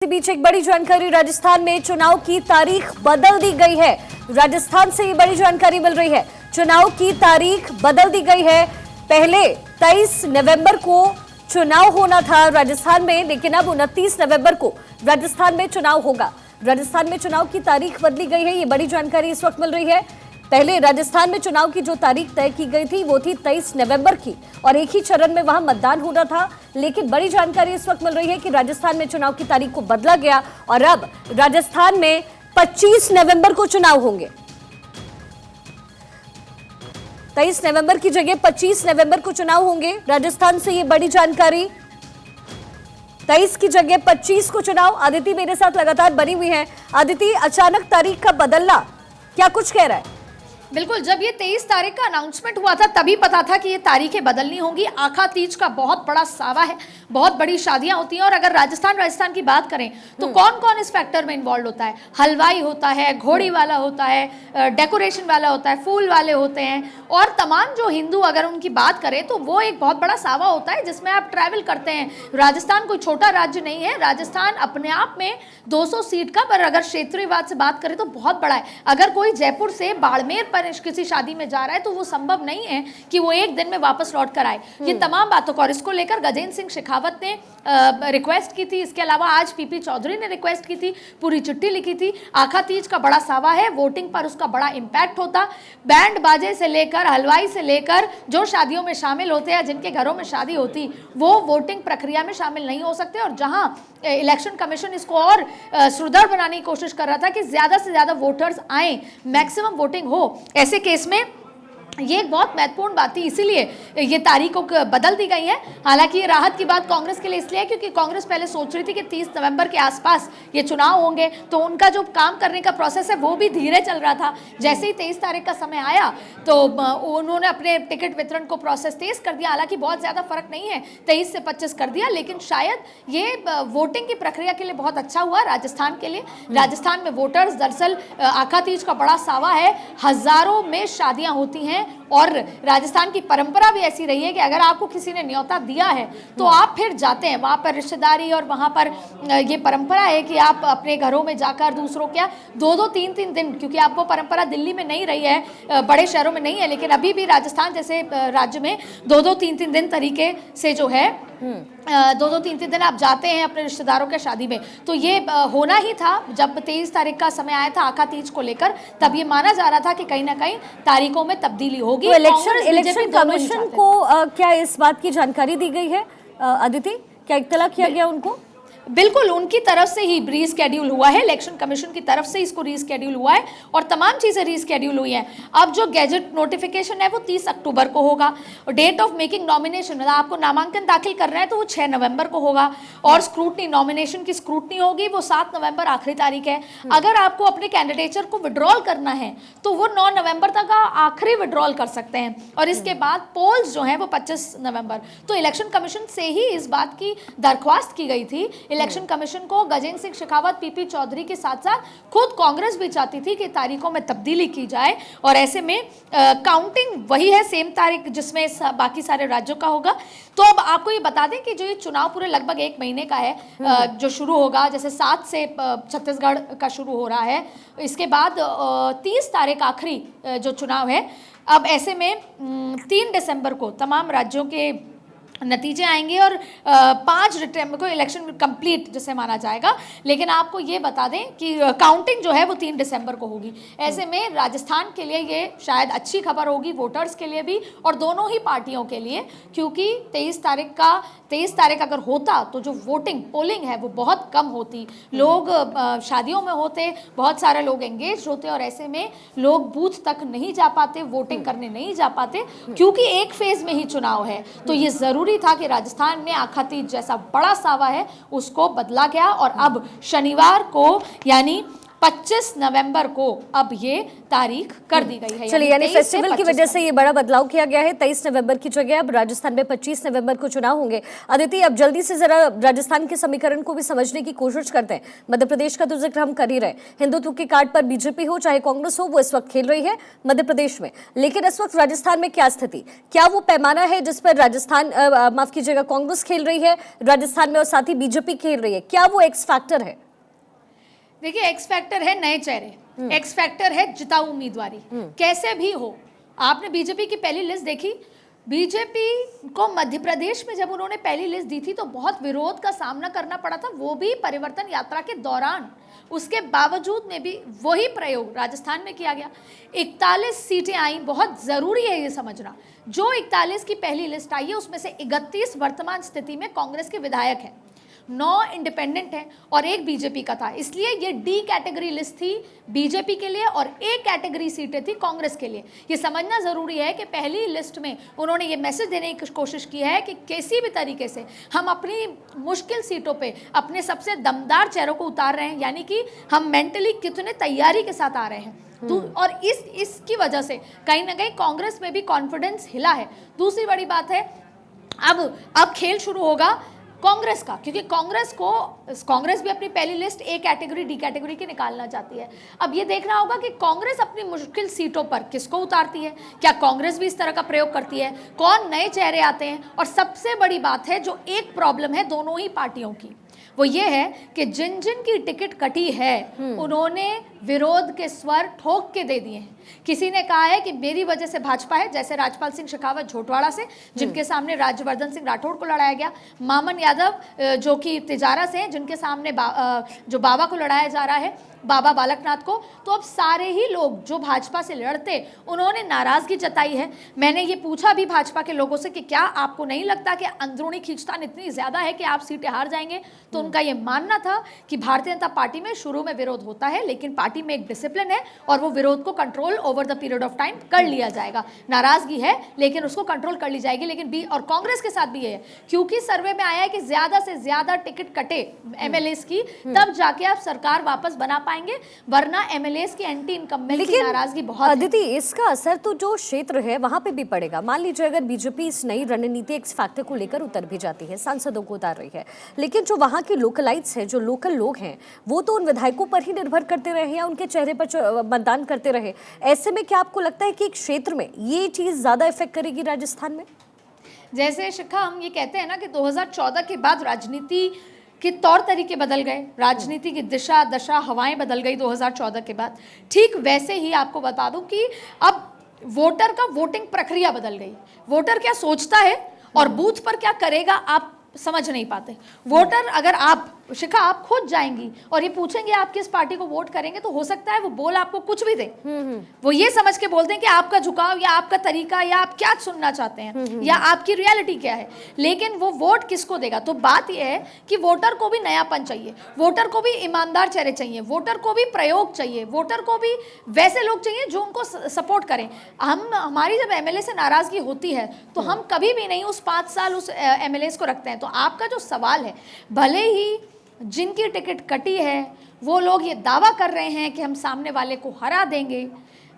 इसी बीच एक बड़ी जानकारी, राजस्थान में चुनाव की तारीख बदल दी गई है। राजस्थान से ये बड़ी जानकारी मिल रही है, चुनाव की तारीख बदल दी गई है। पहले 23 नवंबर को चुनाव होना था राजस्थान में, लेकिन अब 29 नवंबर को राजस्थान में चुनाव होगा। राजस्थान में चुनाव की तारीख बदली गई है, ये बड़ी जानकारी इस वक्त मिल रही है। पहले राजस्थान में चुनाव की जो तारीख तय की गई थी वो थी 23 नवंबर की, और एक ही चरण में वहां मतदान होना था। लेकिन बड़ी जानकारी इस वक्त मिल रही है कि राजस्थान में चुनाव की तारीख को बदला गया और अब राजस्थान में 25 नवंबर को चुनाव होंगे। 23 नवंबर की जगह 25 नवंबर को चुनाव होंगे। राजस्थान से ये बड़ी जानकारी, 23 की जगह 25 को चुनाव। आदिति मेरे साथ लगातार बनी हुई है। आदिति, अचानक तारीख का बदलना क्या कुछ कह रहा है? बिल्कुल, जब ये 23 तारीख का अनाउंसमेंट हुआ था तभी पता था कि ये तारीखें बदलनी होंगी। आखा तीज का बहुत बड़ा सावा है, बहुत बड़ी शादियां होती हैं। और अगर राजस्थान की बात करें तो कौन कौन इस फैक्टर में इन्वॉल्व होता है? हलवाई होता है, घोड़ी वाला होता है, डेकोरेशन वाला होता है, फूल वाले होते हैं, और तमाम जो हिंदू अगर उनकी बात करें तो वो एक बहुत बड़ा सावा होता है जिसमें आप ट्रैवल करते हैं। राजस्थान कोई छोटा राज्य नहीं है, राजस्थान अपने आप में 200 सीट का, पर अगर क्षेत्रीयवाद से बात करें तो बहुत बड़ा है। अगर कोई जयपुर से बाड़मेर किसी शादी में जा रहा है तो वो संभव नहीं है कि वो एक दिन में वापस लौट कर आए। ये तमाम बातों को, और इसको लेकर गजेंद्र सिंह शेखावत ने रिक्वेस्ट की थी। इसके अलावा आज पीपी चौधरी ने रिक्वेस्ट की थी, पूरी चिट्ठी लिखी थी। आखा तीज का बड़ा सावा है, वोटिंग पर उसका बड़ा इंपैक्ट होता। बैंड बाजे से लेकर, हलवाई से लेकर, जो शादियों में शामिल होते हैं, जिनके घरों में शादी होती, वो वोटिंग प्रक्रिया में शामिल नहीं हो सकते। और जहां इलेक्शन कमीशन इसको और सुदृढ़ बनाने की कोशिश कर रहा था कि ज्यादा से ज्यादा वोटर्स आए, मैक्सिमम वोटिंग हो, ऐसे केस में ये एक बहुत महत्वपूर्ण बात थी, इसीलिए ये तारीखों बदल दी गई है। हालांकि ये राहत की बात कांग्रेस के लिए इसलिए है क्योंकि कांग्रेस पहले सोच रही थी कि 30 नवंबर के आसपास ये चुनाव होंगे, तो उनका जो काम करने का प्रोसेस है वो भी धीरे चल रहा था। जैसे ही 23 तारीख का समय आया तो उन्होंने अपने टिकट वितरण को प्रोसेस तेज कर दिया। हालांकि बहुत ज़्यादा फर्क नहीं है, 23 से 25 कर दिया, लेकिन शायद ये वोटिंग की प्रक्रिया के लिए बहुत अच्छा हुआ राजस्थान के लिए। राजस्थान में वोटर्स, दरअसल आखा तीज का बड़ा सावा है, हजारों में शादियाँ होती हैं, और राजस्थान की परंपरा भी ऐसी रही है कि अगर आपको किसी ने न्योता दिया है तो आप फिर जाते हैं वहाँ पर रिश्तेदारी, और वहाँ पर ये परंपरा है कि आप अपने घरों में जाकर दूसरों क्या 2-2, 3-3 दिन, क्योंकि आपको परंपरा दिल्ली में नहीं रही है, बड़े शहरों में नहीं है, लेकिन अभी भी राजस्थान जैसे राज्य में 2-2, 3-3 दिन तरीके से जो है 2-2, 3-3 दिन आप जाते हैं अपने रिश्तेदारों के शादी में। तो ये होना ही था। जब 23 तारीख का समय आया था आखा तीज को लेकर, तब ये माना जा रहा था कि कहीं ना कहीं तारीखों में तब्दीली होगी। तो इलेक्शन कमीशन को क्या इस बात की जानकारी दी गई है? अदिति, क्या इत्तला किया गया उनको? बिल्कुल, उनकी तरफ से ही रीस्केड्यूल हुआ है, इलेक्शन कमीशन की तरफ से इसको रीस्केड्यूल हुआ है, और तमाम चीज़ें रीस्केड्यूल हुई हैं। अब जो गैजेट नोटिफिकेशन है वो 30 अक्टूबर को होगा, और डेट ऑफ मेकिंग नॉमिनेशन, मतलब आपको नामांकन दाखिल करना है तो वो 6 नवंबर को होगा, और स्क्रूटनी, नॉमिनेशन की स्क्रूटनी होगी वो 7 नवंबर आखिरी तारीख है। अगर आपको अपने कैंडिडेचर को विड्रॉल करना है तो वो 9 नवंबर तक आखिरी विड्रॉल कर सकते हैं, और इसके बाद पोल्स जो हैं वो 25 नवंबर। तो इलेक्शन कमीशन से ही इस बात की दरख्वास्त की गई थी। इलेक्शन कमीशन को गजेंद्र सिंह शेखावत, पीपी चौधरी के साथ साथ खुद कांग्रेस भी चाहती थी कि तारीखों में तब्दीली की जाए, और ऐसे में काउंटिंग वही है, सेम तारीख जिसमें बाकी सारे राज्यों का होगा। तो अब आपको ये बता दें कि जो ये चुनाव पूरे लगभग 1 महीने का है, जो शुरू होगा, जैसे 7 से छत्तीसगढ़ का शुरू हो रहा है, इसके बाद 30 तारीख आखिरी जो चुनाव है। अब ऐसे में 3 दिसंबर को तमाम राज्यों के नतीजे आएंगे, और 5 दिसंबर को इलेक्शन कंप्लीट जैसे माना जाएगा। लेकिन आपको ये बता दें कि काउंटिंग जो है वो 3 दिसंबर को होगी। ऐसे में राजस्थान के लिए ये शायद अच्छी खबर होगी, वोटर्स के लिए भी और दोनों ही पार्टियों के लिए, क्योंकि 23 तारीख अगर होता तो जो पोलिंग है वो बहुत कम होती। लोग शादियों में होते, बहुत सारे लोग एंगेज होते, और ऐसे में लोग बूथ तक नहीं जा पाते, वोटिंग करने नहीं जा पाते, क्योंकि एक फेज में ही चुनाव है। तो ये जरूरी था कि राजस्थान में आखा तीज जैसा बड़ा सावा है उसको बदला गया, और अब शनिवार को यानी 25 नवंबर को अब ये तारीख कर दी गई है। चलिए, यानी 23 से फेस्टिवल की 25 वजह से ये बड़ा बदलाव किया गया है। 23 नवंबर की जगह अब राजस्थान में 25 नवंबर को चुनाव होंगे। अदिति, अब जल्दी से जरा राजस्थान के समीकरण को भी समझने की कोशिश करते हैं। मध्य प्रदेश का तो जिक्र हम कर ही रहे, हिंदुत्व की कार्ड पर बीजेपी हो चाहे कांग्रेस हो, वो इस वक्त खेल रही है मध्य प्रदेश में। लेकिन इस वक्त राजस्थान में क्या स्थिति, क्या वो पैमाना है जिस पर राजस्थान माफ कीजिएगा कांग्रेस खेल रही है राजस्थान में और साथ ही बीजेपी खेल रही है? क्या वो एक्स फैक्टर है? देखिए, एक्स फैक्टर है नए चेहरे, एक्स फैक्टर है जिताऊ उम्मीदवारी। कैसे भी हो, आपने बीजेपी की पहली लिस्ट देखी। बीजेपी को मध्य प्रदेश में जब उन्होंने पहली लिस्ट दी थी तो बहुत विरोध का सामना करना पड़ा था, वो भी परिवर्तन यात्रा के दौरान। उसके बावजूद में भी वही प्रयोग राजस्थान में किया गया। 41 सीटें आई। बहुत ज़रूरी है ये समझना, जो 41 की पहली लिस्ट आई है उसमें से 31 वर्तमान स्थिति में कांग्रेस के विधायक हैं, 9 इंडिपेंडेंट हैं और 1 बीजेपी का था। इसलिए ये डी कैटेगरी लिस्ट थी बीजेपी के लिए और A कैटेगरी सीटें थी कांग्रेस के लिए। ये समझना ज़रूरी है कि पहली लिस्ट में उन्होंने ये मैसेज देने की कोशिश की है कि किसी भी तरीके से हम अपनी मुश्किल सीटों पे अपने सबसे दमदार चेहरों को उतार रहे हैं, यानी कि हम मेंटली कितने तैयारी के साथ आ रहे हैं। और इसकी वजह से कहीं ना कहीं कांग्रेस में भी कॉन्फिडेंस हिला है। दूसरी बड़ी बात है, अब खेल शुरू होगा कांग्रेस का, क्योंकि कांग्रेस भी अपनी पहली list A category D category की निकालना चाहती है। अब ये देखना होगा कि कांग्रेस अपनी मुश्किल सीटों पर किसको उतारती है, क्या कांग्रेस भी इस तरह का प्रयोग करती है, कौन नए चेहरे आते हैं। और सबसे बड़ी बात है, जो एक प्रॉब्लम है दोनों ही पार्टियों की, वो ये है कि जिन जिन की टिकट कटी है उन्होंने विरोध के स्वर ठोक के दे दिए हैं। किसी ने कहा है कि मेरी वजह से भाजपा है, जैसे राजपाल सिंह शेखावत झोटवाड़ा से, जिनके सामने राज्यवर्धन सिंह राठौड़ को लड़ाया गया, मामन यादव जो कि तिजारा से हैं, जिनके सामने जो बाबा को लड़ाया जा रहा है, बाबा बालकनाथ को। तो अब सारे ही लोग जो भाजपा से लड़ते, उन्होंने नाराजगी जताई है। मैंने ये पूछा भी भाजपा के लोगों से कि क्या आपको नहीं लगता कि अंदरूनी खींचतान इतनी ज़्यादा है कि आप सीटें हार जाएंगे? तो उनका ये मानना था कि भारतीय जनता पार्टी में शुरू में विरोध होता है, लेकिन पार्टी में एक डिसिप्लिन है और वो विरोध को control over the period of time कर लिया जाएगा। नाराजगी है लेकिन उसको कंट्रोल कर ली जाएगी। लेकिन बी और कांग्रेस के साथ भी ये है, क्योंकि सर्वे में आया है कि ज़्यादा से ज़्यादा टिकट कटे एमएलएस की, तब जाके आप सरकार वापस बना पाएंगे, वरना एमएलएस की एंटी इनकम्बेंट की नाराजगी बहुत। अदिति, इसका असर तो जो क्षेत्र है वहां पे भी पड़ेगा। मान लीजिए अगर बीजेपी इस नई रणनीति एक्स फैक्टर को लेकर उतर भी जाती है, सांसदों को उतार रही है, लेकिन जो वहां के लोकलाइट्स हैं, जो लोकल लोग हैं, वो तो उन विधायकों पर ही निर्भर करते रहे या उनके चेहरे पर मतदान करते रहे। ऐसे में क्या आपको लगता है कि क्षेत्र में ये चीज ज्यादा इफेक्ट करेगी राजस्थान में? जैसे शिखा, हम ये कहते हैं ना कि 2014 के बाद राजनीति के तौर तरीके बदल गए, राजनीति की दिशा दशा हवाएं बदल गई 2014 के बाद। ठीक वैसे ही आपको बता दूं कि अब वोटर का वोटिंग प्रक्रिया बदल गई। वोटर क्या सोचता है और बूथ पर क्या करेगा आप समझ नहीं पाते। वोटर, अगर आप शिखा आप खुद जाएंगी और ये पूछेंगे आप किस पार्टी को वोट करेंगे, तो हो सकता है वो बोल आपको कुछ भी दे। वो ये समझ के बोलते हैं कि आपका झुकाव या आपका तरीका या आप क्या सुनना चाहते हैं या आपकी रियलिटी क्या है, लेकिन वो वोट किसको देगा। तो बात यह है कि वोटर को भी नयापन चाहिए, वोटर को भी ईमानदार चेहरे चाहिए, वोटर को भी प्रयोग चाहिए, वोटर को भी वैसे लोग चाहिए जो उनको सपोर्ट करें। हमारी जब एमएलए से नाराजगी होती है तो हम कभी भी नहीं उस 5 साल उस एमएलए को रखते हैं। तो आपका जो सवाल है, भले ही जिनकी टिकट कटी है वो लोग ये दावा कर रहे हैं कि हम सामने वाले को हरा देंगे,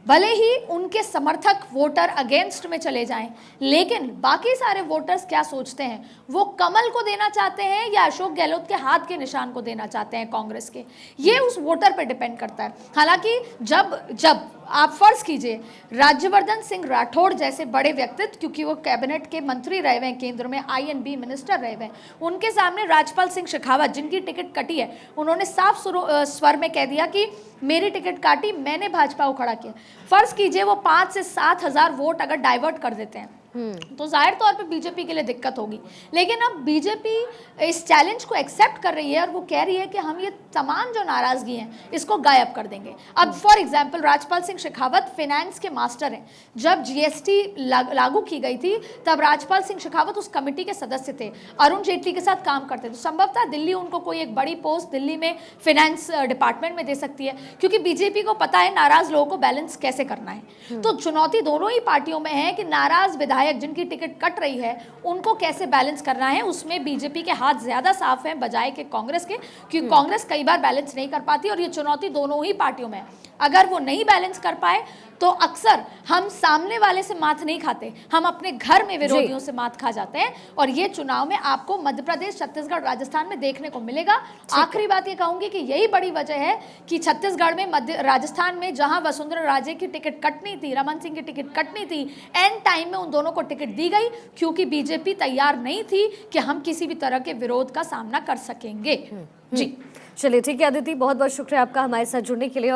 भले ही उनके समर्थक वोटर अगेंस्ट में चले जाएं, लेकिन बाकी सारे वोटर्स क्या सोचते हैं, वो कमल को देना चाहते हैं या अशोक गहलोत के हाथ के निशान को देना चाहते हैं कांग्रेस के, ये उस वोटर पर डिपेंड करता है। हालांकि जब आप फर्ज कीजिए राज्यवर्धन सिंह राठौड़ जैसे बड़े व्यक्तित्व, क्योंकि वो कैबिनेट के मंत्री रहे हुए हैं, केंद्र में INB मिनिस्टर रहे हुए हैं, उनके सामने राजपाल सिंह शेखावत जिनकी टिकट कटी है, उन्होंने साफ स्वर में कह दिया कि मेरी टिकट काटी, मैंने भाजपा को खड़ा किया। फर्ज कीजिए वो 5 से 7 हज़ार वोट अगर डाइवर्ट कर देते हैं तो जाहिर तौर पे बीजेपी के लिए दिक्कत होगी। लेकिन अब बीजेपी इस चैलेंज को एक्सेप्ट कर रही है और वो कह रही है कि हम ये तमाम जो नाराजगी हैं इसको गायब कर देंगे। अब for example Rajpal Singh Shekhawat finance के मास्टर हैं। जब GST लागू की गई थी तब राजपाल सिंह शेखावत उस कमेटी के सदस्य थे, अरुण जेटली के साथ काम करते थे। तो संभवतः दिल्ली उनको कोई एक बड़ी पोस्ट दिल्ली में फिनेंस डिपार्टमेंट में दे सकती है, क्योंकि बीजेपी को पता है नाराज लोगों को बैलेंस कैसे करना है। तो चुनौती दोनों ही पार्टियों में है कि नाराज विधायक विधायक जिनकी टिकट कट रही है उनको कैसे बैलेंस करना है, उसमें बीजेपी के हाथ ज़्यादा साफ हैं बजाय के कांग्रेस के, क्योंकि कांग्रेस कई बार बैलेंस नहीं कर पाती और ये चुनौती दोनों ही पार्टियों में है। अगर वो नहीं बैलेंस कर पाए तो अक्सर हम सामने वाले से मात नहीं खाते, हम अपने घर में विरोधियों से मात खा जाते हैं, और ये चुनाव में आपको मध्य प्रदेश, छत्तीसगढ़, राजस्थान में देखने को मिलेगा। आखिरी बात ये कहूंगी कि यही बड़ी वजह है कि छत्तीसगढ़ में, राजस्थान में जहां वसुंधरा राजे की टिकट कटनी थी, रमन सिंह की टिकट कटनी थी, एंड टाइम में उन दोनों को टिकट दी गई क्योंकि बीजेपी तैयार नहीं थी कि हम किसी भी तरह के विरोध का सामना कर सकेंगे। जी चलिए ठीक है अदिति, बहुत बहुत शुक्रिया आपका हमारे साथ जुड़ने के लिए।